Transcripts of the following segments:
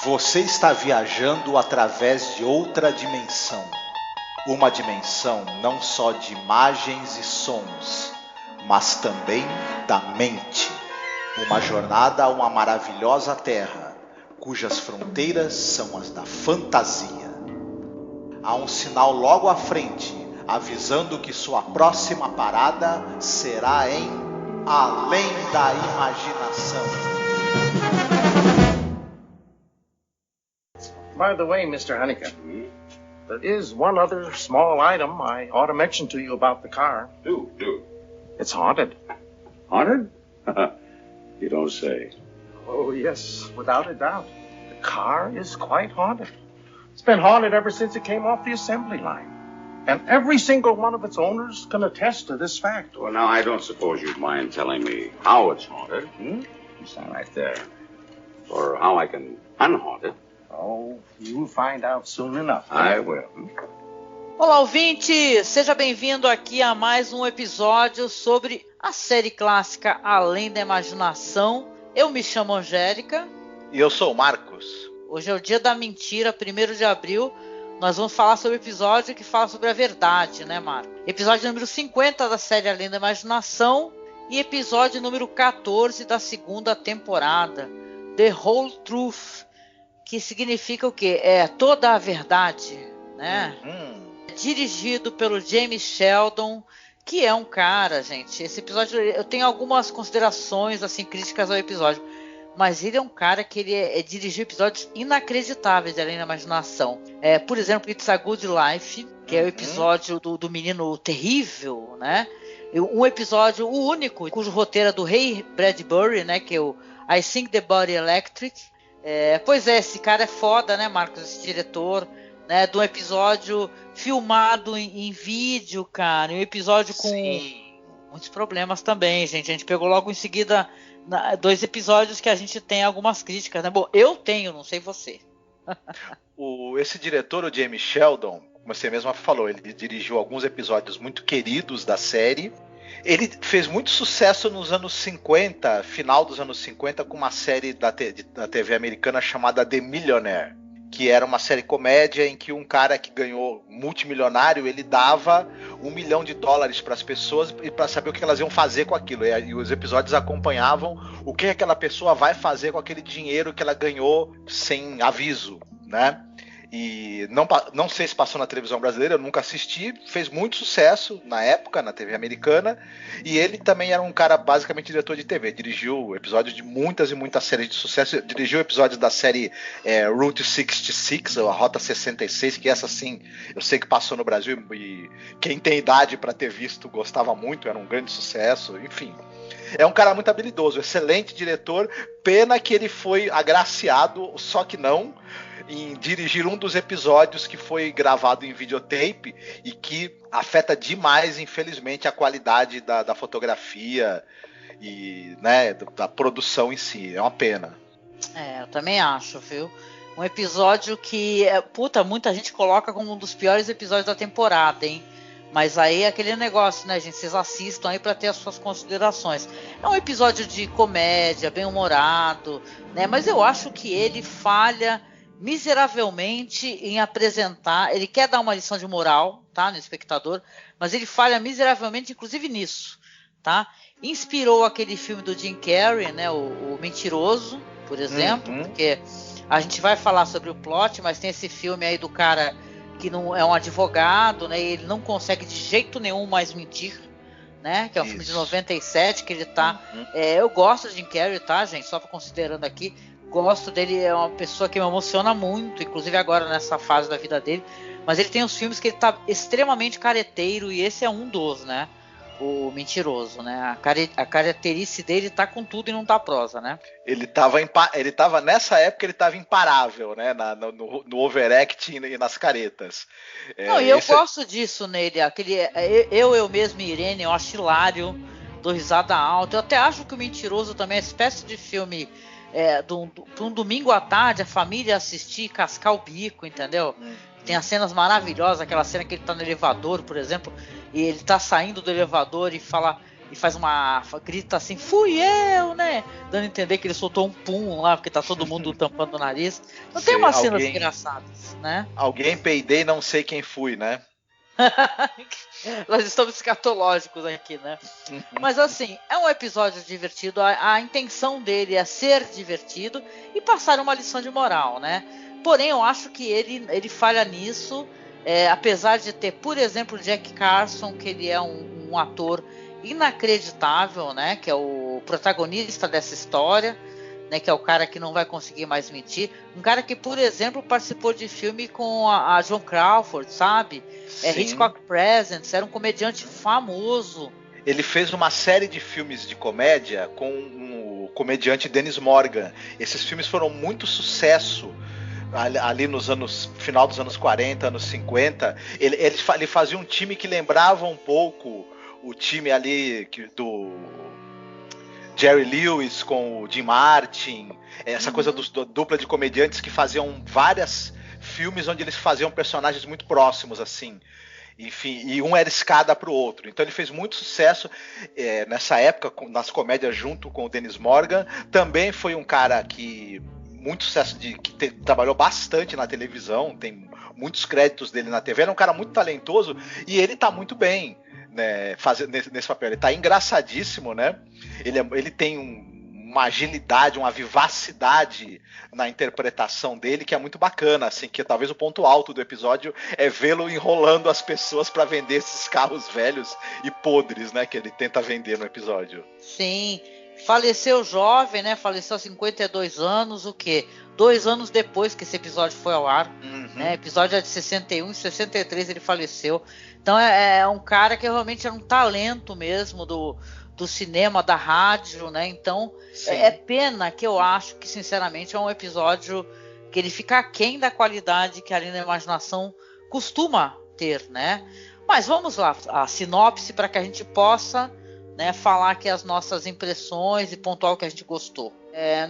Você está viajando através de outra dimensão. Uma dimensão não só de imagens e sons, mas também da mente. Uma jornada a uma maravilhosa terra, cujas fronteiras são as da fantasia. Há um sinal logo à frente, avisando que sua próxima parada será em Além da Imaginação. By the way, Mr. Honeycutt, there is one other small item I ought to mention to you about the car. Do. It's haunted. Haunted? You don't say. Oh, yes, without a doubt. The car is quite haunted. It's been haunted ever since it came off the assembly line. And every single one of its owners can attest to this fact. Well, now, I don't suppose you'd mind telling me how it's haunted. You stand right there. Or how I can unhaunt it. Oh, you'll find out soon enough. I will. Olá, ouvinte! Seja bem-vindo aqui a mais um episódio sobre a série clássica Além da Imaginação. Eu me chamo Angélica. E eu sou o Marcos. Hoje é o dia da mentira, 1º de abril. Nós vamos falar sobre o episódio que fala sobre a verdade, né, Marcos? Episódio número 50 da série Além da Imaginação e episódio número 14 da segunda temporada, The Whole Truth, que significa o quê? É toda a verdade, né? Dirigido pelo James Sheldon, que é um cara, gente. Esse episódio, eu tenho algumas considerações, assim, críticas ao episódio, mas ele é um cara que ele dirigiu episódios inacreditáveis de Além da Imaginação. Por exemplo, It's a Good Life, que é o episódio do menino terrível, né? Um episódio, o único, cujo roteiro é do Ray Bradbury, né? Que é o I Think the Body Electric. Pois é, esse cara é foda, né, Marcos? Esse diretor, né? De um episódio filmado em vídeo, cara. Um episódio com muitos problemas também, gente. A gente pegou logo em seguida 2 episódios que a gente tem algumas críticas, né? Bom, eu tenho, não sei você. Esse diretor, o James Sheldon, como você mesmo falou, ele dirigiu alguns episódios muito queridos da série. Ele fez muito sucesso nos anos 50, final dos anos 50, com uma série da TV americana chamada The Millionaire, que era uma série comédia em que um cara que ganhou multimilionário, ele dava $1 milhão para as pessoas e para saber o que elas iam fazer com aquilo. E os episódios acompanhavam o que aquela pessoa vai fazer com aquele dinheiro que ela ganhou sem aviso, né? E não sei se passou na televisão brasileira, eu nunca assisti. Fez muito sucesso na época, na TV americana. E ele também era um cara basicamente diretor de TV. Dirigiu episódios de muitas e muitas séries de sucesso. Dirigiu episódios da série Route 66, ou a Rota 66, que essa sim, eu sei que passou no Brasil. E quem tem idade para ter visto gostava muito, era um grande sucesso. Enfim, é um cara muito habilidoso, excelente diretor. Pena que ele foi agraciado, só que não, em dirigir um dos episódios que foi gravado em videotape e que afeta demais, infelizmente, a qualidade da fotografia e, né, da produção em si. É uma pena. Eu também acho, viu? Um episódio que, muita gente coloca como um dos piores episódios da temporada, hein? Mas aí é aquele negócio, né, gente? Vocês assistam aí para ter as suas considerações. É um episódio de comédia, bem humorado, né? Mas eu acho que ele falha miseravelmente em apresentar. Ele quer dar uma lição de moral, tá, no espectador, mas ele falha miseravelmente, inclusive nisso, tá? Inspirou aquele filme do Jim Carrey, né, o Mentiroso, por exemplo, porque a gente vai falar sobre o plot, mas tem esse filme aí do cara que não é um advogado, né, e ele não consegue de jeito nenhum mais mentir, né, que é um filme de 97, que ele tá... eu gosto de Jim Carrey, tá, gente? Só considerando aqui, gosto dele, é uma pessoa que me emociona muito, inclusive agora nessa fase da vida dele, mas ele tem uns filmes que ele tá extremamente careteiro, e esse é um dos, né, o Mentiroso, né, a caracterice dele tá com tudo e não tá prosa, né. Ele tava nessa época, ele tava imparável, né, no overact e nas caretas. Não, e eu gosto disso nele, aquele eu mesmo e Irene, eu acho hilário, dou risada alta. Eu até acho que o Mentiroso também é uma espécie de filme de um domingo à tarde, a família assistir e cascar o bico, entendeu? Tem as cenas maravilhosas, aquela cena que ele tá no elevador, por exemplo, e ele tá saindo do elevador e fala: e faz grita assim, fui eu, né? Dando a entender que ele soltou um pum lá, porque tá todo mundo tampando o nariz. Então tem umas cenas engraçadas, né? Alguém peidei, não sei quem fui, né? Nós estamos escatológicos aqui, né? Mas assim, é um episódio divertido. A intenção dele é ser divertido e passar uma lição de moral, né? Porém, eu acho que ele falha nisso, apesar de ter, por exemplo, Jack Carson, que ele é um ator inacreditável, né? Que é o protagonista dessa história, né? Que é o cara que não vai conseguir mais mentir. Um cara que, por exemplo, participou de filme com a Joan Crawford, sabe? Hitchcock Presents, era um comediante famoso. Ele fez uma série de filmes de comédia com o comediante Dennis Morgan. Esses filmes foram muito sucesso ali nos final dos anos 40, anos 50. Ele fazia um time que lembrava um pouco o time ali do Jerry Lewis com o Jim Martin, essa coisa da dupla de comediantes que faziam vários filmes onde eles faziam personagens muito próximos, assim. Enfim, e um era escada para o outro. Então ele fez muito sucesso nessa época nas comédias junto com o Dennis Morgan. Também foi um cara que muito sucesso que trabalhou bastante na televisão, tem muitos créditos dele na TV. Era um cara muito talentoso e ele tá muito bem, né, nesse papel. Ele tá engraçadíssimo, né? Ele tem uma agilidade, uma vivacidade na interpretação dele que é muito bacana, assim, que talvez o ponto alto do episódio é vê-lo enrolando as pessoas para vender esses carros velhos e podres, né, que ele tenta vender no episódio. Sim, faleceu jovem, né, faleceu aos 52 anos, o quê? 2 anos depois que esse episódio foi ao ar, né, episódio é de 61, em 63 ele faleceu, então é um cara que realmente era um talento mesmo do cinema, da rádio, né? Então é pena que eu acho que, sinceramente, é um episódio que ele fica aquém da qualidade que ali na Imaginação costuma ter, né? Mas vamos lá, a sinopse para que a gente possa, né, falar aqui as nossas impressões e pontuar o que a gente gostou.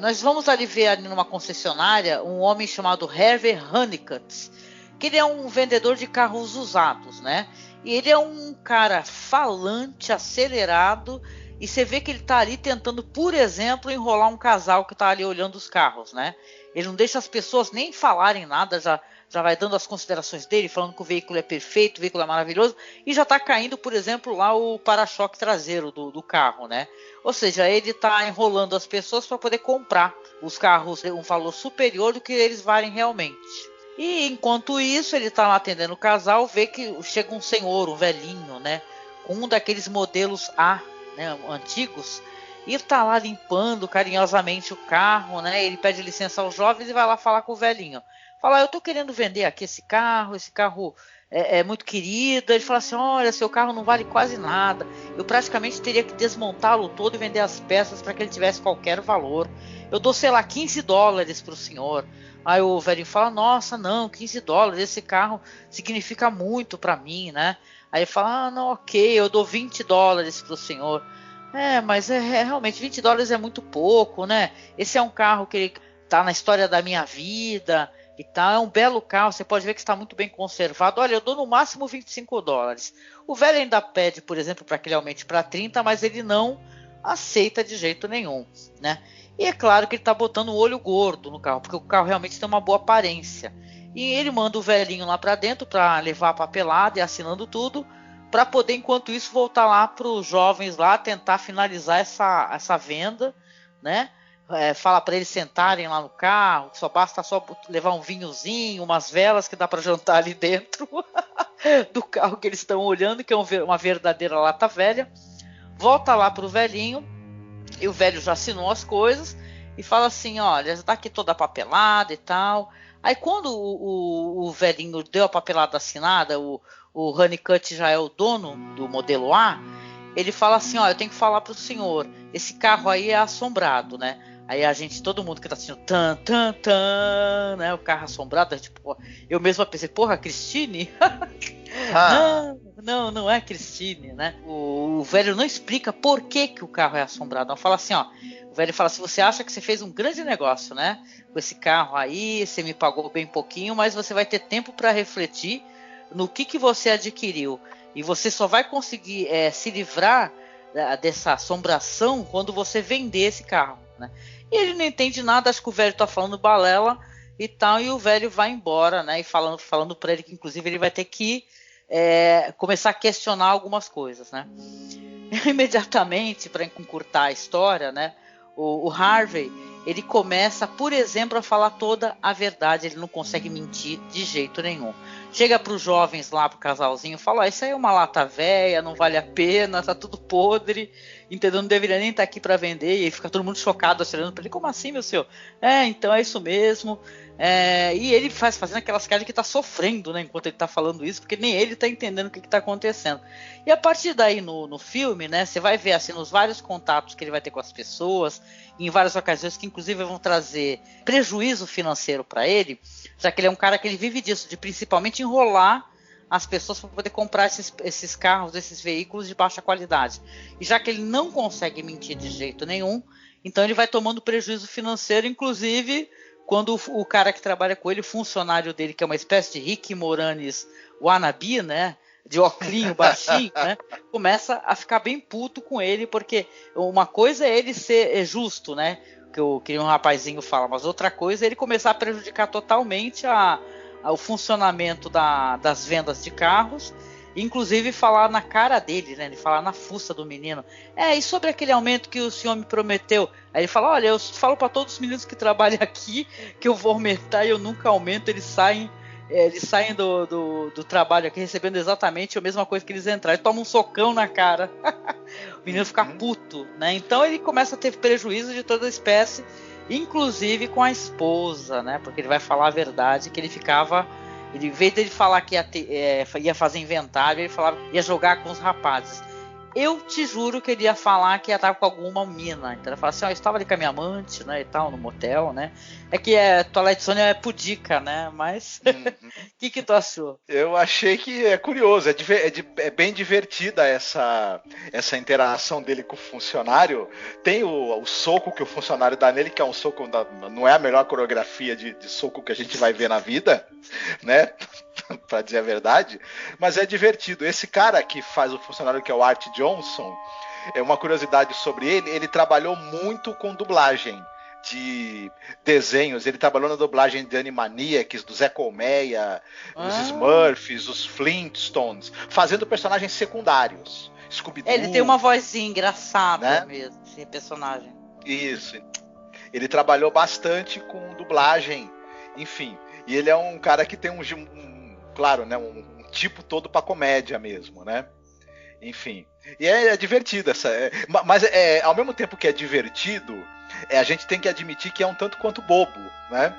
Nós vamos ali ver ali numa concessionária um homem chamado Harvey Honeycutt, que ele é um vendedor de carros usados, né? E ele é um cara falante, acelerado, e você vê que ele está ali tentando, por exemplo, enrolar um casal que está ali olhando os carros, né? Ele não deixa as pessoas nem falarem nada, já vai dando as considerações dele, falando que o veículo é perfeito, o veículo é maravilhoso, e já está caindo, por exemplo, lá o para-choque traseiro do carro, né? Ou seja, ele está enrolando as pessoas para poder comprar os carros um valor superior do que eles valem realmente. E enquanto isso, ele está lá atendendo o casal, vê que chega um senhor, um velhinho, né, com um daqueles modelos A, né, antigos, e está lá limpando carinhosamente o carro, né? Ele pede licença aos jovens e vai lá falar com o velhinho. Fala, eu estou querendo vender aqui esse carro é muito querido. Ele fala assim, olha, seu carro não vale quase nada, eu praticamente teria que desmontá-lo todo e vender as peças para que ele tivesse qualquer valor. Eu dou, sei lá, $15 para o senhor. Aí o velhinho fala, nossa, não, $15, esse carro significa muito para mim, né? Aí ele fala, não, ok, eu dou $20 para o senhor. Mas realmente $20 é muito pouco, né? Esse é um carro que ele tá na história da minha vida e tal, é um belo carro, você pode ver que está muito bem conservado. Olha, eu dou no máximo $25. O velho ainda pede, por exemplo, para que ele aumente para 30, mas ele não aceita de jeito nenhum, né? E é claro que ele está botando o olho gordo no carro, porque o carro realmente tem uma boa aparência. E ele manda o velhinho lá para dentro para levar a papelada e assinando tudo, para poder, enquanto isso, voltar lá para os jovens lá, tentar finalizar essa venda, né? Fala para eles sentarem lá no carro, que basta levar um vinhozinho, umas velas que dá para jantar ali dentro do carro que eles estão olhando, que é uma verdadeira lata velha. Volta lá para o velhinho, e o velho já assinou as coisas, e fala assim, olha, está aqui toda a papelada e tal. Aí quando o velhinho deu a papelada assinada, o Honeycutt já é o dono do modelo A, ele fala assim, ó, eu tenho que falar pro senhor, esse carro aí é assombrado, né? Aí todo mundo que tá assistindo, né? O carro assombrado, tipo, eu mesma pensei, porra, Christine? Não é Christine, né? O velho não explica por que o carro é assombrado, não fala assim, ó, o velho fala assim, você acha que você fez um grande negócio, né? Com esse carro aí, você me pagou bem pouquinho, mas você vai ter tempo para refletir no que você adquiriu, e você só vai conseguir se livrar dessa assombração quando você vender esse carro, né? E ele não entende nada, acho que o velho tá falando balela e tal, e o velho vai embora, né? E falando para ele que inclusive ele vai ter que começar a questionar algumas coisas, né? Imediatamente, para encurtar a história, né? O Harvey, ele começa, por exemplo, a falar toda a verdade. Ele não consegue mentir de jeito nenhum. Chega para os jovens lá, pro casalzinho, fala: isso aí é uma lata velha, não vale a pena, tá tudo podre, entendeu? Não deveria nem estar aqui para vender. E aí fica todo mundo chocado, olhando para ele: como assim, meu senhor? Então é isso mesmo. E ele fazendo aquelas caras que tá sofrendo, né, enquanto ele tá falando isso, porque nem ele tá entendendo o que tá acontecendo. E a partir daí no filme, né, você vai ver assim, nos vários contatos que ele vai ter com as pessoas, em várias ocasiões que inclusive vão trazer prejuízo financeiro para ele, já que ele é um cara que ele vive disso, de principalmente enrolar as pessoas para poder comprar esses carros, esses veículos de baixa qualidade. E já que ele não consegue mentir de jeito nenhum, então ele vai tomando prejuízo financeiro, inclusive quando o cara que trabalha com ele, o funcionário dele, que é uma espécie de Rick Moranis wannabe, né, de óculinho baixinho, né, começa a ficar bem puto com ele, porque uma coisa é ele ser justo, né, que um rapazinho fala, mas outra coisa é ele começar a prejudicar totalmente o funcionamento das vendas de carros, inclusive falar na cara dele, né? Ele falar na fuça do menino. E sobre aquele aumento que o senhor me prometeu? Aí ele fala: olha, eu falo para todos os meninos que trabalham aqui que eu vou aumentar e eu nunca aumento. Eles saem do trabalho aqui recebendo exatamente a mesma coisa que eles entraram. Ele toma um socão na cara. O menino fica puto, né? Então ele começa a ter prejuízo de toda espécie, inclusive com a esposa, né? Porque ele vai falar a verdade, que ele ficava... Ele, em vez dele falar que ia fazer inventário, ele falava ia jogar com os rapazes. Eu te juro que ele ia falar que ia estar com alguma mina. Então ele fala assim: eu estava ali com a minha amante, né, e tal, no motel, né. É que Twilight Zone é pudica, né, mas... O que tu achou? Eu achei que é curioso, é bem divertida essa interação dele com o funcionário. Tem o soco que o funcionário dá nele, que é um soco, não é a melhor coreografia de soco que a gente vai ver na vida, né? Pra dizer a verdade, mas é divertido. Esse cara que faz o funcionário, que é o Art Johnson, uma curiosidade sobre ele trabalhou muito com dublagem de desenhos. Ele trabalhou na dublagem de Animaniacs, do Zé Colmeia, os Smurfs, os Flintstones, fazendo personagens secundários. Scooby-Doo. Ele tem uma vozinha engraçada, né? Mesmo, esse personagem. Isso. Ele trabalhou bastante com dublagem, enfim. E ele é um cara que tem claro, né, um tipo todo pra comédia mesmo, né? Enfim. E é divertido mas ao mesmo tempo que é divertido, a gente tem que admitir que é um tanto quanto bobo, né?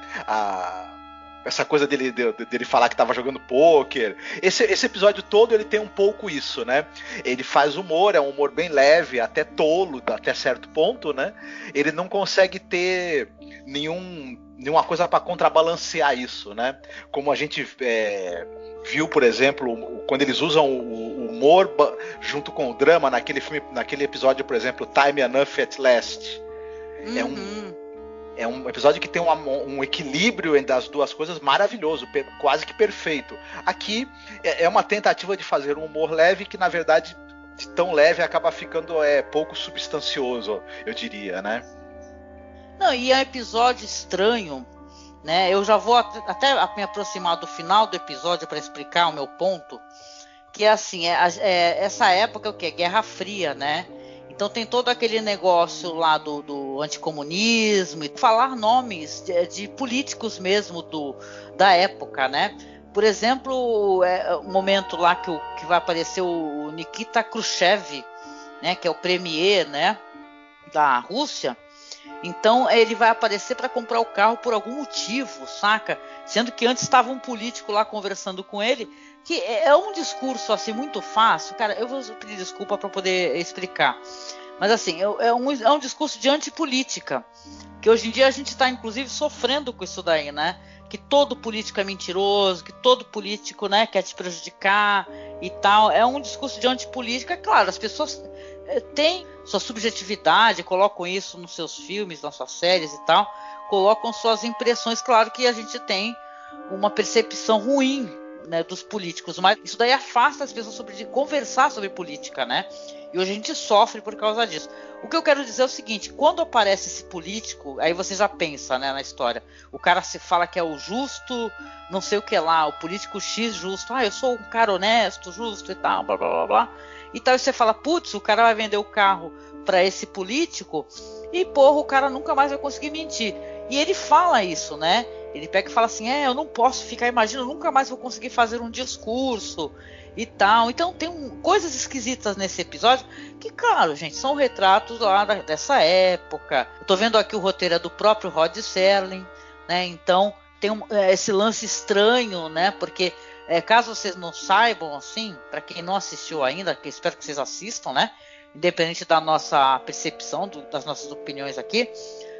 Essa coisa dele falar que tava jogando pôquer. Esse episódio todo ele tem um pouco isso, né? Ele faz humor, é um humor bem leve, até tolo, até certo ponto, né? Ele não consegue ter nenhuma coisa para contrabalancear isso, né? Como a gente viu, por exemplo, quando eles usam o humor junto com o drama naquele episódio, por exemplo, Time Enough at Last. É um episódio que tem um equilíbrio entre as duas coisas maravilhoso, quase que perfeito. Aqui é uma tentativa de fazer um humor leve que, na verdade, de tão leve acaba ficando pouco substancioso, eu diria, né? Não, e é um episódio estranho, né? Eu já vou até me aproximar do final do episódio para explicar o meu ponto, que é assim, essa época é o quê? Guerra Fria, né? Então tem todo aquele negócio lá do anticomunismo, e falar nomes de políticos mesmo da época, né? Por exemplo, o momento lá que vai aparecer o Nikita Khrushchev, né? Que é o premier, né? Da Rússia. Então ele vai aparecer para comprar o carro por algum motivo, saca? Sendo que antes estava um político lá conversando com ele, que é um discurso assim muito fácil. Cara, eu vou pedir desculpa para poder explicar. Mas assim, é um discurso de antipolítica, que hoje em dia a gente está inclusive sofrendo com isso daí, né? Que todo político é mentiroso, que todo político, né, quer te prejudicar e tal. É um discurso de antipolítica. Claro, as pessoas têm sua subjetividade, colocam isso nos seus filmes, nas suas séries e tal, colocam suas impressões. Claro que a gente tem uma percepção ruim né, dos políticos, mas isso daí afasta as pessoas de conversar sobre política, né? E hoje a gente sofre por causa disso. O que eu quero dizer é o seguinte: quando aparece esse político, aí você já pensa, né, na história. O cara se fala que é o justo, não sei o que lá, o político X justo. Eu sou um cara honesto, justo e tal, blá blá blá blá. E tal, e você fala, putz, o cara vai vender o carro para esse político e, porra, o cara nunca mais vai conseguir mentir. E ele fala isso, né? Ele pega e fala assim, eu não posso ficar, imagina, eu nunca mais vou conseguir fazer um discurso e tal. Então tem coisas esquisitas nesse episódio que, claro, gente, são retratos lá dessa época. Eu tô vendo aqui o roteiro é do próprio Rod Serling, né? Então tem esse lance estranho, né? Porque caso vocês não saibam, assim, para quem não assistiu ainda, que espero que vocês assistam, né? Independente da nossa percepção, das nossas opiniões aqui,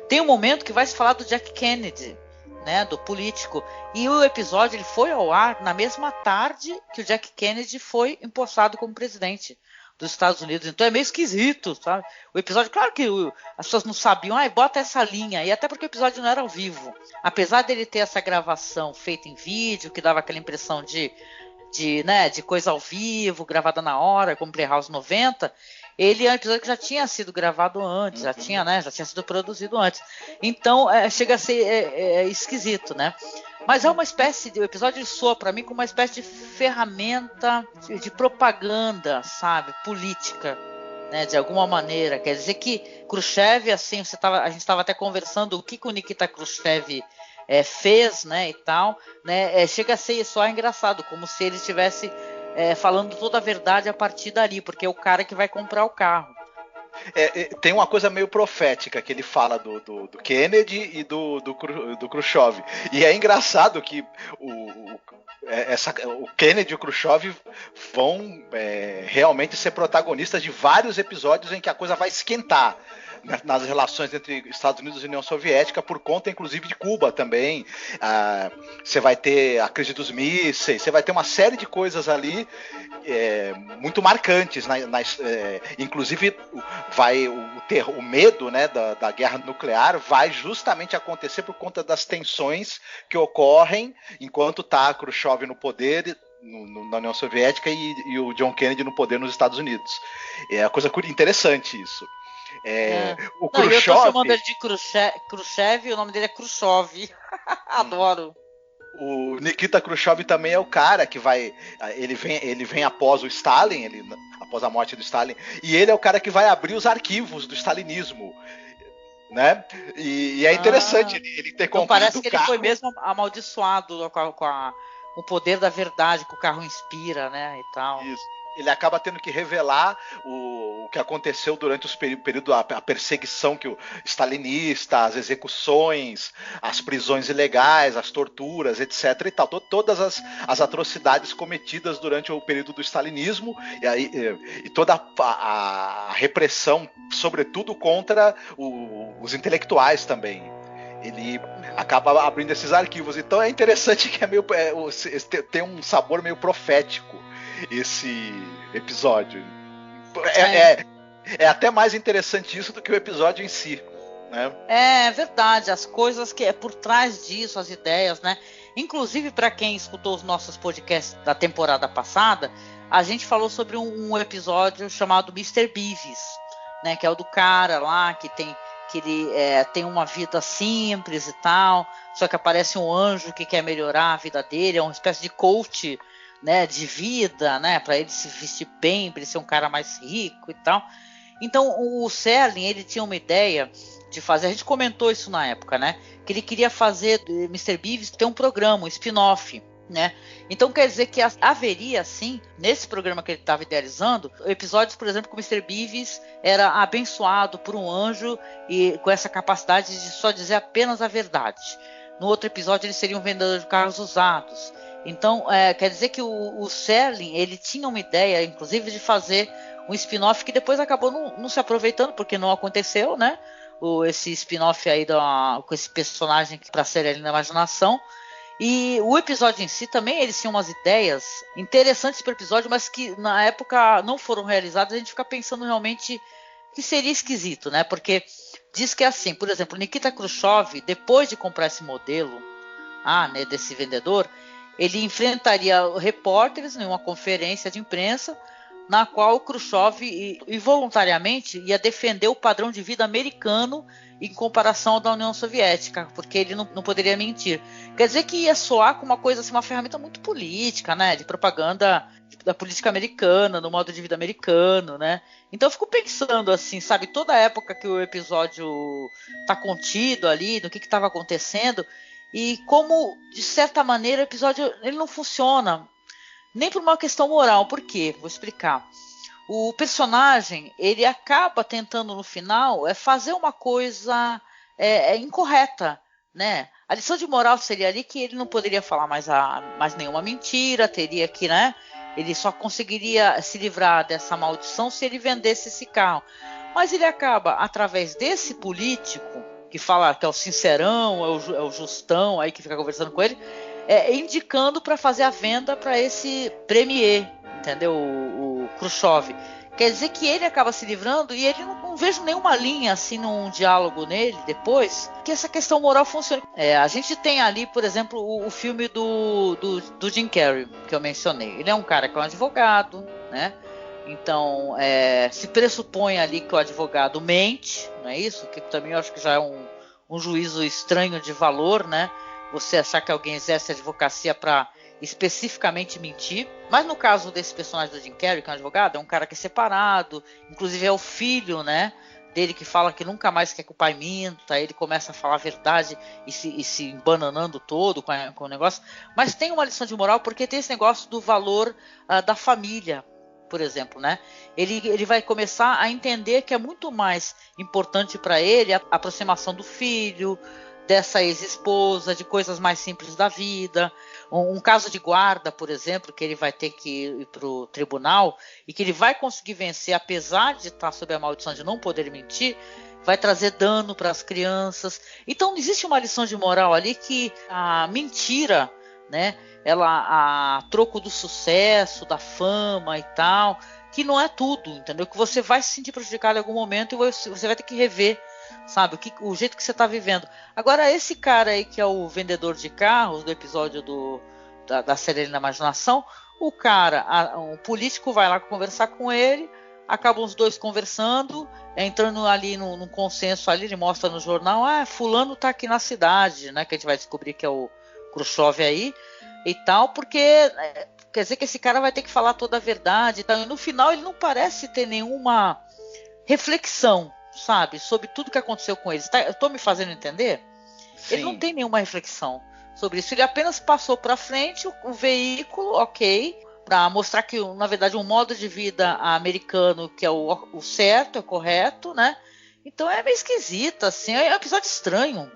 tem um momento que vai se falar do Jack Kennedy, né, do político, e o episódio ele foi ao ar na mesma tarde que o Jack Kennedy foi empossado como presidente dos Estados Unidos. Então é meio esquisito, sabe? O episódio, claro que as pessoas não sabiam, bota essa linha, e até porque o episódio não era ao vivo. Apesar dele ter essa gravação feita em vídeo, que dava aquela impressão de coisa ao vivo, gravada na hora, como Playhouse 90, ele é um episódio que já tinha sido gravado antes, já tinha sido produzido antes. Então chega a ser esquisito, né? Mas é uma espécie o episódio soa para mim como uma espécie de ferramenta de propaganda, sabe, política, né, de alguma maneira. Quer dizer que Khrushchev, assim, a gente estava até conversando o que o Nikita Khrushchev fez, né, e tal, né, chega a ser só engraçado, como se ele estivesse falando toda a verdade a partir dali, porque é o cara que vai comprar o carro. Tem uma coisa meio profética que ele fala do Kennedy e do Khrushchev. E é engraçado que o Kennedy e o Khrushchev vão realmente ser protagonistas de vários episódios em que a coisa vai esquentar nas relações entre Estados Unidos e União Soviética, por conta inclusive de Cuba também. Você vai ter a crise dos mísseis, você vai ter uma série de coisas ali muito marcantes, inclusive o medo, né, da guerra nuclear vai justamente acontecer por conta das tensões que ocorrem enquanto está Khrushchev no poder na União Soviética e o John Kennedy no poder nos Estados Unidos. É uma coisa interessante isso. O Khrushchev... eu tô chamando ele de Khrushchev e o nome dele é Khrushchev. Adoro. O Nikita Khrushchev também é o cara que ele vem após o Stalin, após a morte do Stalin, e ele é o cara que vai abrir os arquivos do stalinismo, né? E é interessante ele ter comprado. Parece que ele foi mesmo amaldiçoado com o poder da verdade que o carro inspira, né, e tal. Isso. Ele acaba tendo que revelar o que aconteceu durante os período a perseguição que o stalinista, as execuções, as prisões ilegais, as torturas, etc. e tal, todas as atrocidades cometidas durante o período do stalinismo e toda a repressão, sobretudo contra os intelectuais também. Ele acaba abrindo esses arquivos. Então é interessante que tem um sabor meio profético esse episódio. É até mais interessante isso do que o episódio em si, né? É verdade, as coisas que por trás disso, as ideias, né? Inclusive, para quem escutou os nossos podcasts da temporada passada, a gente falou sobre um episódio chamado Mr. Beavis, né? Que é o do cara lá que ele tem uma vida simples e tal, só que aparece um anjo que quer melhorar a vida dele, é uma espécie de coach, né, de vida, né, para ele se vestir bem, para ele ser um cara mais rico e tal. Então o Serling, ele tinha uma ideia de fazer, a gente comentou isso na época, né, que ele queria fazer Mr. Beavis ter um programa, um spin-off, né? Então quer dizer que haveria, sim, nesse programa que ele estava idealizando, episódios, por exemplo, que o Mr. Beavis era abençoado por um anjo e com essa capacidade de só dizer apenas a verdade. No outro episódio ele seria um vendedor de carros usados. Então quer dizer que o Serling, ele tinha uma ideia, inclusive, de fazer um spin-off que depois acabou não se aproveitando, porque não aconteceu, né? Esse spin-off aí com esse personagem para ser ali na imaginação. E o episódio em si também, eles tinham umas ideias interessantes para o episódio, mas que na época não foram realizadas. A gente fica pensando realmente que seria esquisito, né? Porque diz que é assim, por exemplo, Nikita Khrushchev, depois de comprar esse modelo né, desse vendedor, ele enfrentaria repórteres em uma conferência de imprensa, na qual o Khrushchev involuntariamente ia defender o padrão de vida americano em comparação ao da União Soviética, porque ele não poderia mentir. Quer dizer que ia soar como uma coisa assim, uma ferramenta muito política, né, de propaganda da política americana, do modo de vida americano, né? Então eu fico pensando assim, sabe, toda a época que o episódio está contido ali, do que estava acontecendo, e como, de certa maneira, o episódio ele não funciona nem por uma questão moral. Por quê? Vou explicar. O personagem, ele acaba tentando no final fazer uma coisa incorreta, né? A lição de moral seria ali que ele não poderia falar mais nenhuma mentira, teria que, né? Ele só conseguiria se livrar dessa maldição se ele vendesse esse carro. Mas ele acaba, através desse político, que fala que é o sincerão, é o justão, aí que fica conversando com ele, indicando para fazer a venda para esse premier, entendeu? O Khrushchev. Quer dizer que ele acaba se livrando e ele não vejo nenhuma linha assim num diálogo nele depois que essa questão moral funcione. A gente tem ali, por exemplo, o filme do Jim Carrey, que eu mencionei. Ele é um cara que é um advogado, né? Então, se pressupõe ali que o advogado mente, não é isso? Que também eu acho que já é um juízo estranho de valor, né? Você achar que alguém exerce advocacia para especificamente mentir. Mas no caso desse personagem do Jim Carrey, que é um advogado, é um cara que é separado, inclusive é o filho, né, dele que fala que nunca mais quer que o pai minta, aí ele começa a falar a verdade e se embananando todo com o negócio. Mas tem uma lição de moral porque tem esse negócio do valor da família, por exemplo, né? Ele vai começar a entender que é muito mais importante para ele a aproximação do filho, dessa ex-esposa, de coisas mais simples da vida. Um caso de guarda, por exemplo, que ele vai ter que ir para o tribunal e que ele vai conseguir vencer, apesar de estar sob a maldição de não poder mentir, vai trazer dano para as crianças. Então existe uma lição de moral ali que a mentira, né, ela a troco do sucesso, da fama e tal, que não é tudo, entendeu? Que você vai se sentir prejudicado em algum momento e você vai ter que rever, sabe, o jeito que você está vivendo. Agora, esse cara aí que é o vendedor de carros do episódio da série na Imaginação, o político vai lá conversar com ele, acabam os dois conversando, entrando ali num consenso ali, ele mostra no jornal, fulano tá aqui na cidade, né, que a gente vai descobrir que é o Khrushchev aí, e tal, porque quer dizer que esse cara vai ter que falar toda a verdade e tal, e no final ele não parece ter nenhuma reflexão, sabe, sobre tudo que aconteceu com eles. Eu tô me fazendo entender? Sim. Ele não tem nenhuma reflexão sobre isso. Ele apenas passou para frente o veículo, ok, para mostrar que, na verdade, um modo de vida americano que é o certo, é correto, né? Então é meio esquisito, assim. É um episódio estranho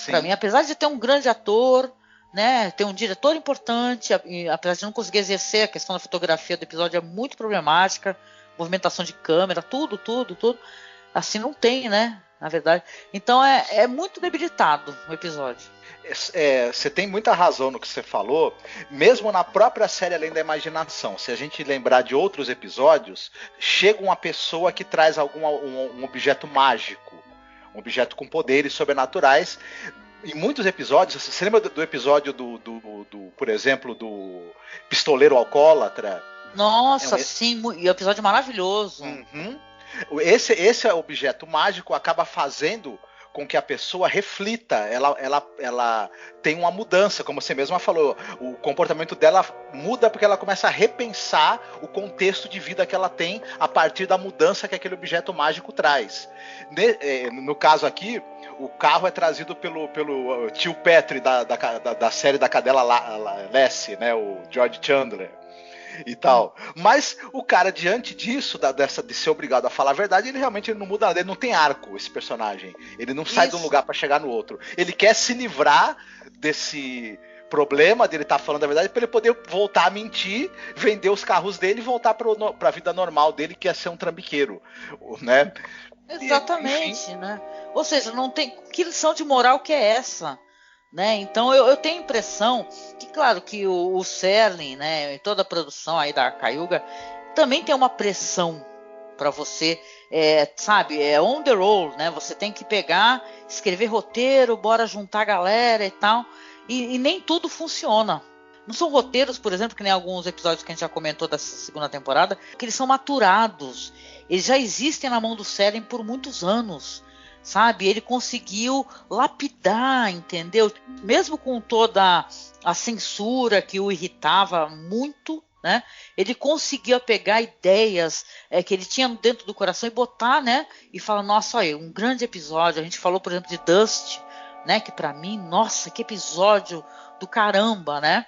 para mim, apesar de ter um grande ator, né? Ter um diretor importante, apesar de não conseguir exercer, a questão da fotografia do episódio é muito problemática, movimentação de câmera, tudo. Assim não tem, né? Na verdade. Então é muito debilitado o episódio. Você tem muita razão no que você falou. Mesmo na própria série Além da Imaginação, se a gente lembrar de outros episódios, chega uma pessoa que traz um objeto mágico, um objeto com poderes sobrenaturais. Em muitos episódios, você lembra do episódio por exemplo, do pistoleiro alcoólatra? Nossa, sim, e um episódio maravilhoso. Uhum. Esse objeto mágico acaba fazendo com que a pessoa reflita, ela tem uma mudança, como você mesma falou, o comportamento dela muda porque ela começa a repensar o contexto de vida que ela tem a partir da mudança que aquele objeto mágico traz. No caso aqui, o carro é trazido pelo tio Petri da série da cadela Lassie, né, o George Chandler e tal. Mas o cara, diante disso, de ser obrigado a falar a verdade, ele realmente não muda nada, ele não tem arco, esse personagem. Ele não sai de um lugar para chegar no outro. Ele quer se livrar desse problema dele estar falando a verdade para ele poder voltar a mentir, vender os carros dele e voltar para a vida normal dele, que é ser um trambiqueiro, né? Exatamente, né? Ou seja, não tem... Que lição de moral que é essa? Né? Então eu tenho a impressão que, claro, que o Serling, né, e toda a produção aí da Cayuga também tem uma pressão para você, sabe, on the roll, né? Você tem que pegar, escrever roteiro, bora juntar a galera e tal, e nem tudo funciona, Não são roteiros, por exemplo, que nem alguns episódios que a gente já comentou dessa segunda temporada, que eles são maturados. Eles já existem na mão do Serling por muitos anos, sabe? Ele conseguiu lapidar, entendeu? Mesmo com toda a censura que o irritava muito, né? Ele conseguia pegar ideias que ele tinha dentro do coração e botar, né? E falar, nossa, olha, um grande episódio. A gente falou, por exemplo, de Dust, né? Que pra mim, nossa, que episódio do caramba, né?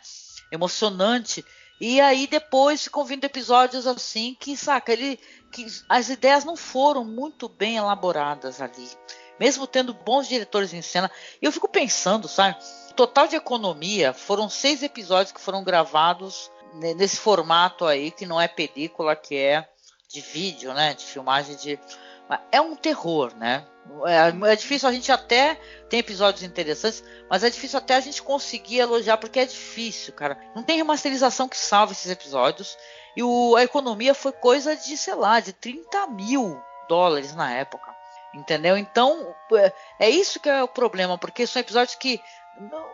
Emocionante. E aí depois ficam vindo episódios assim que, saca, que as ideias não foram muito bem elaboradas ali. Mesmo tendo bons diretores em cena. E eu fico pensando, sabe? Total de economia, foram 6 episódios que foram gravados nesse formato aí, que não é película, que é de vídeo, né? De filmagem de... É um terror, né? É difícil, a gente até tem episódios interessantes, mas é difícil até a gente conseguir elogiar, porque é difícil, cara. Não tem remasterização que salve esses episódios. E a economia foi coisa de, sei lá, de $30 mil na época. Entendeu? Então, é isso que é o problema, porque são episódios que...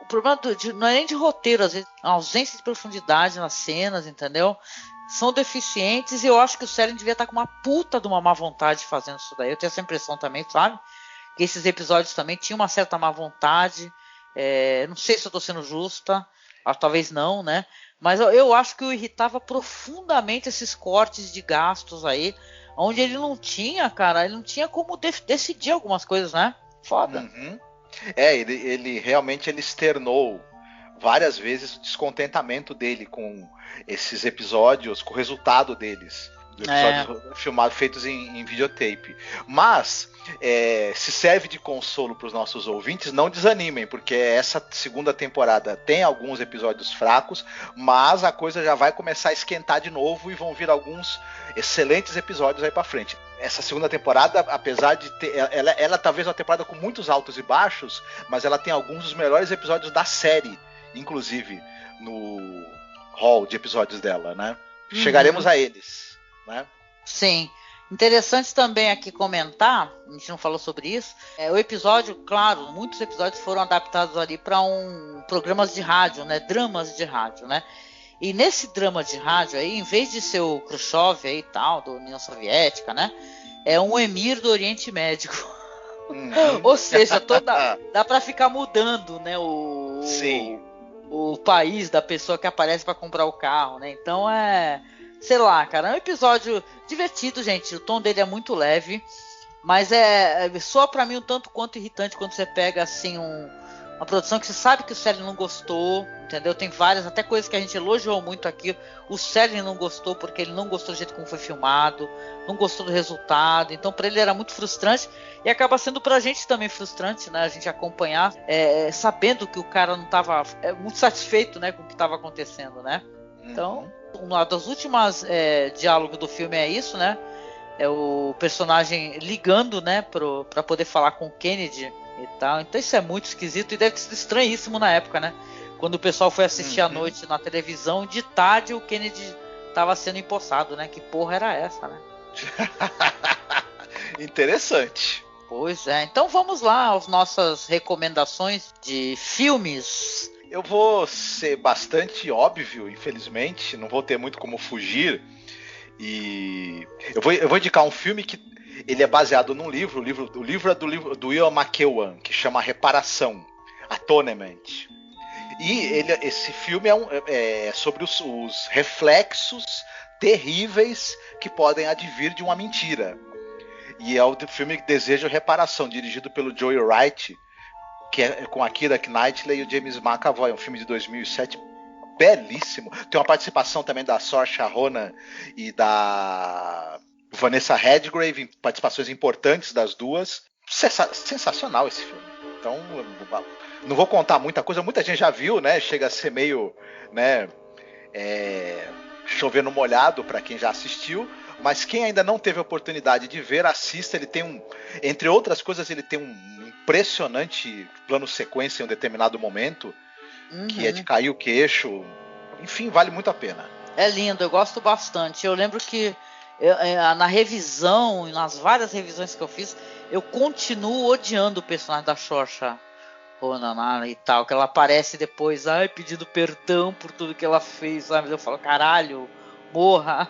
O problema não é nem de roteiro, às vezes, a ausência de profundidade nas cenas, entendeu? São deficientes, e eu acho que o Serling devia estar com uma puta de uma má vontade fazendo isso daí. Eu tenho essa impressão também, sabe? Que esses episódios também tinham uma certa má vontade. Não sei se eu estou sendo justa, talvez não, né? Mas eu acho que o irritava profundamente esses cortes de gastos aí, onde ele não tinha, cara, ele não tinha como decidir algumas coisas, né? Foda. Uhum. Ele realmente externou várias vezes o descontentamento dele com esses episódios, com o resultado deles. Episódios filmados, feitos em videotape. Mas, se serve de consolo para os nossos ouvintes, não desanimem, porque essa segunda temporada tem alguns episódios fracos, mas a coisa já vai começar a esquentar de novo e vão vir alguns excelentes episódios aí para frente. Essa segunda temporada, apesar de ter... Ela talvez uma temporada com muitos altos e baixos, mas ela tem alguns dos melhores episódios da série, inclusive no hall de episódios dela, né? Chegaremos a eles, né? Sim. Interessante também aqui comentar, a gente não falou sobre isso, o episódio, claro, muitos episódios foram adaptados ali para programas de rádio, né? Dramas de rádio, né? E nesse drama de rádio aí, em vez de ser o Khrushchev aí e tal, da União Soviética, né? É um emir do Oriente Médio. Ou seja, dá para ficar mudando, né? O país da pessoa que aparece para comprar o carro, né? Então sei lá, cara, é um episódio divertido, gente. O tom dele é muito leve, mas só pra mim um tanto quanto irritante quando você pega assim uma produção que você sabe que o Serling não gostou, entendeu? Tem várias, até coisas que a gente elogiou muito aqui. O Serling não gostou porque ele não gostou do jeito como foi filmado, não gostou do resultado. Então pra ele era muito frustrante e acaba sendo pra gente também frustrante, né? A gente acompanhar, sabendo que o cara não estava muito satisfeito, né, com o que estava acontecendo, né? Então, uma das últimas diálogos do filme é isso, né? É o personagem ligando, né, pra poder falar com o Kennedy e tal. Então isso é muito esquisito e deve ser estranhíssimo na época, né? Quando o pessoal foi assistir à noite na televisão, de tarde o Kennedy tava sendo empossado, né? Que porra era essa, né? Interessante. Pois é. Então vamos lá às nossas recomendações de filmes. Eu vou ser bastante óbvio, infelizmente, não vou ter muito como fugir. E eu vou indicar um filme que ele é baseado num livro. O livro é do Ian McEwan, que chama Reparação, Atonement. E esse filme é sobre os reflexos terríveis que podem advir de uma mentira. E é o filme Desejo Reparação, dirigido pelo Joe Wright, que é com a Keira Knightley e o James McAvoy. É um filme de 2007, belíssimo. Tem uma participação também da Saoirse Ronan e da Vanessa Redgrave, participações importantes das duas. Sensacional esse filme. Então, não vou contar muita coisa, muita gente já viu, né? Chega a ser meio, né, chover no molhado para quem já assistiu, mas quem ainda não teve a oportunidade de ver, assista. Ele tem entre outras coisas, ele tem um impressionante plano sequência em um determinado momento, que é de cair o queixo. Enfim, vale muito a pena. É lindo, eu gosto bastante. Eu lembro que na revisão, nas várias revisões que eu fiz, eu continuo odiando o personagem da Saoirse Naná e tal, que ela aparece depois, pedindo perdão por tudo que ela fez, sabe? Eu falo, caralho, morra.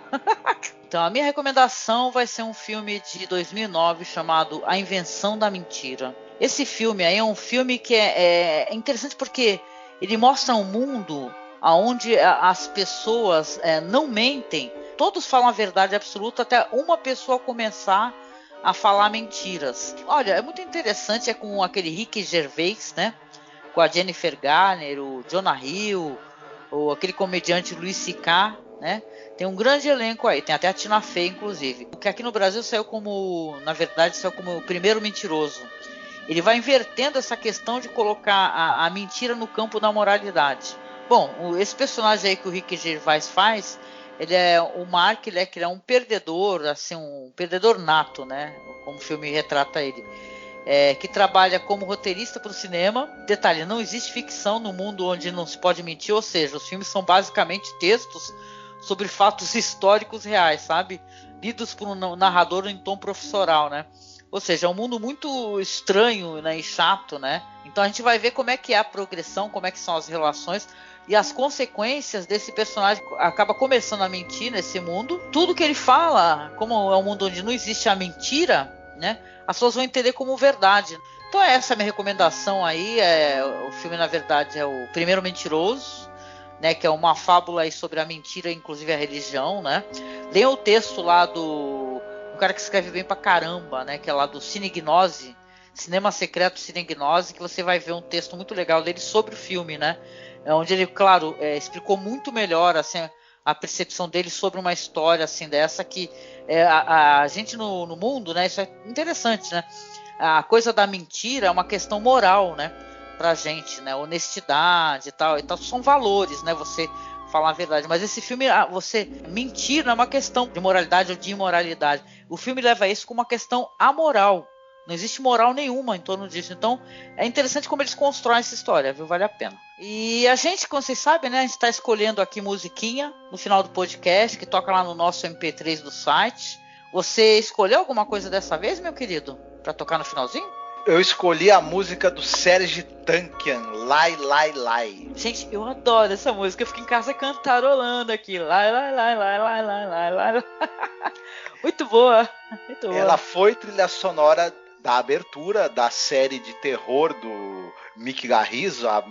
Então a minha recomendação vai ser um filme de 2009 chamado A Invenção da Mentira. Esse filme aí é um filme que é interessante porque ele mostra um mundo onde as pessoas não mentem, todos falam a verdade absoluta até uma pessoa começar a falar mentiras. Olha, é muito interessante, é com aquele Ricky Gervais, né? Com a Jennifer Garner, o Jonah Hill, ou aquele comediante Louis C.K., né? Tem um grande elenco aí, tem até a Tina Fey, inclusive. O que aqui no Brasil saiu como o primeiro mentiroso. Ele vai invertendo essa questão de colocar a mentira no campo da moralidade. Bom, esse personagem aí que o Ricky Gervais faz, ele é o Mark, ele é um perdedor, assim, um perdedor nato, né? Como o filme retrata ele. Que trabalha como roteirista para o cinema. Detalhe, não existe ficção no mundo onde não se pode mentir, ou seja, os filmes são basicamente textos sobre fatos históricos reais, sabe? Lidos por um narrador em tom professoral, né? Ou seja, é um mundo muito estranho, né, e chato, né? Então a gente vai ver como é que é a progressão, como é que são as relações e as consequências desse personagem que acaba começando a mentir nesse mundo. Tudo que ele fala, como é um mundo onde não existe a mentira, né? As pessoas vão entender como verdade. Então essa é a minha recomendação aí. O filme, na verdade, é o Primeiro Mentiroso, né, que é uma fábula aí sobre a mentira, inclusive a religião, né? Leia o texto lá do um cara que escreve bem pra caramba, né, que é lá do Cine Gnose, Cinema Secreto Cine Gnose, que você vai ver um texto muito legal dele sobre o filme, né? Onde ele, claro, explicou muito melhor assim, a percepção dele sobre uma história assim dessa que a gente no mundo, né? Isso é interessante, né? A coisa da mentira é uma questão moral, né? Pra gente, né? Honestidade e tal, são valores, né? Você falar a verdade. Mas esse filme, você mentir não é uma questão de moralidade ou de imoralidade. O filme leva isso como uma questão amoral. Não existe moral nenhuma em torno disso. Então, é interessante como eles constroem essa história, viu? Vale a pena. E a gente, como vocês sabem, né? A gente está escolhendo aqui musiquinha no final do podcast, que toca lá no nosso MP3 do site. Você escolheu alguma coisa dessa vez, meu querido? Para tocar no finalzinho? Eu escolhi a música do Serj Tankian, Lai Lai Lai. Gente, eu adoro essa música. Eu fico em casa cantarolando aqui. Lai Lai Lai Lai Lai Lai Lai Lai. Muito boa. Muito boa. Ela foi trilha sonora da abertura da série de terror do Mick Garris, a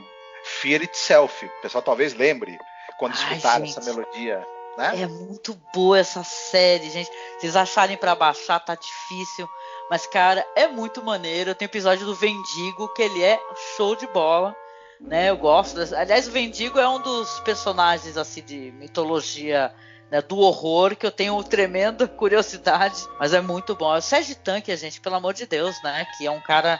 Fear Itself. O pessoal talvez lembre quando escutaram essa melodia, né? É muito boa essa série, gente. Vocês acharem pra baixar, tá difícil. Mas, cara, é muito maneiro. Tem episódio do Vendigo, que ele é show de bola, né? Eu gosto. Aliás, o Vendigo é um dos personagens, assim, de mitologia, né, do horror, que eu tenho tremenda curiosidade. Mas é muito bom. É o Serj Tankian, gente, pelo amor de Deus, né? Que é um cara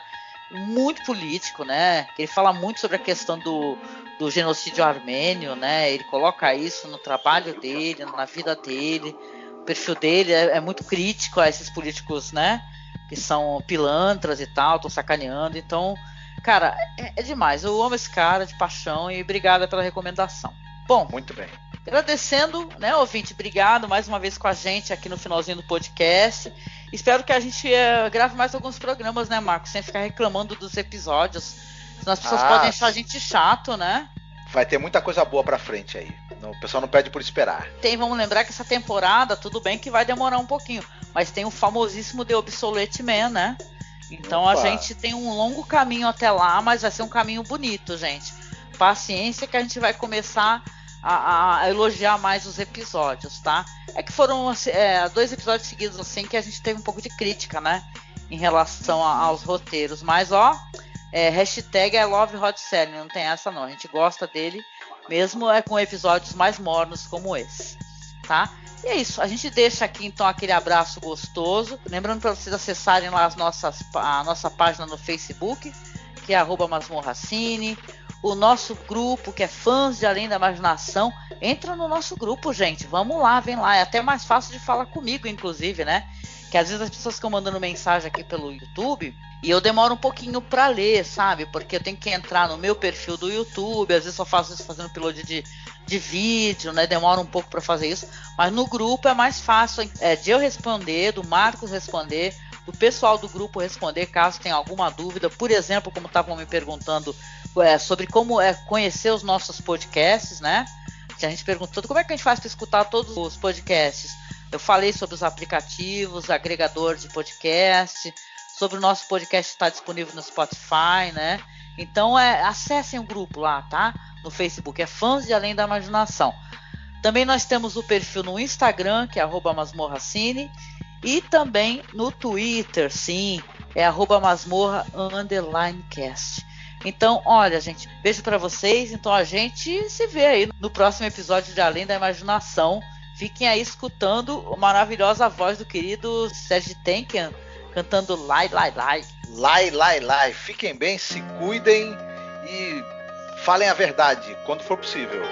muito político, né? Ele fala muito sobre a questão do genocídio armênio, né? Ele coloca isso no trabalho dele, na vida dele. O perfil dele é muito crítico a esses políticos, né? Que são pilantras e tal, estão sacaneando. Então, cara, é demais. Eu amo esse cara de paixão e obrigada pela recomendação. Bom, muito bem. Agradecendo, né, ouvinte, obrigado mais uma vez com a gente aqui no finalzinho do podcast. Espero que a gente grave mais alguns programas, né, Marcos? Sem ficar reclamando dos episódios. Senão as pessoas podem achar a gente chato, né? Vai ter muita coisa boa pra frente aí. O pessoal não pede por esperar. Vamos lembrar que essa temporada, tudo bem que vai demorar um pouquinho, mas tem o famosíssimo The Obsolete Man, né? Então a gente tem um longo caminho até lá, mas vai ser um caminho bonito, gente. Paciência que a gente vai começar a elogiar mais os episódios, tá? É que foram 2 episódios seguidos assim que a gente teve um pouco de crítica, né? Em relação aos roteiros, mas hashtag I love Rod Serling, não tem essa não, a gente gosta dele, mesmo com episódios mais mornos como esse, tá? E é isso, a gente deixa aqui então aquele abraço gostoso, lembrando para vocês acessarem lá a nossa página no Facebook, que é @masmorracine, o nosso grupo, que é Fãs de Além da Imaginação. Entra no nosso grupo, gente, vamos lá, vem lá, é até mais fácil de falar comigo, inclusive, né? Que às vezes as pessoas ficam mandando mensagem aqui pelo YouTube e eu demoro um pouquinho pra ler, sabe? Porque eu tenho que entrar no meu perfil do YouTube, às vezes só faço isso fazendo upload de vídeo, né? Demora um pouco pra fazer isso, mas no grupo é mais fácil de eu responder, do Marcos responder, do pessoal do grupo responder caso tenha alguma dúvida. Por exemplo, como estavam me perguntando sobre como conhecer os nossos podcasts, né? A gente perguntou como é que a gente faz para escutar todos os podcasts. Eu falei sobre os aplicativos, agregador de podcast, sobre o nosso podcast estar disponível no Spotify, né? Então acessem o grupo lá, tá? No Facebook, é Fãs de Além da Imaginação. Também nós temos o perfil no Instagram, que é @masmorracine, e também no Twitter, sim, é @masmorra_cast. Então, olha, gente, beijo pra vocês. Então a gente se vê aí no próximo episódio de Além da Imaginação. Fiquem aí escutando a maravilhosa voz do querido Serge Tankian cantando Lai, Lai, Lai. Lai, Lai, Lai. Fiquem bem, se cuidem e falem a verdade quando for possível.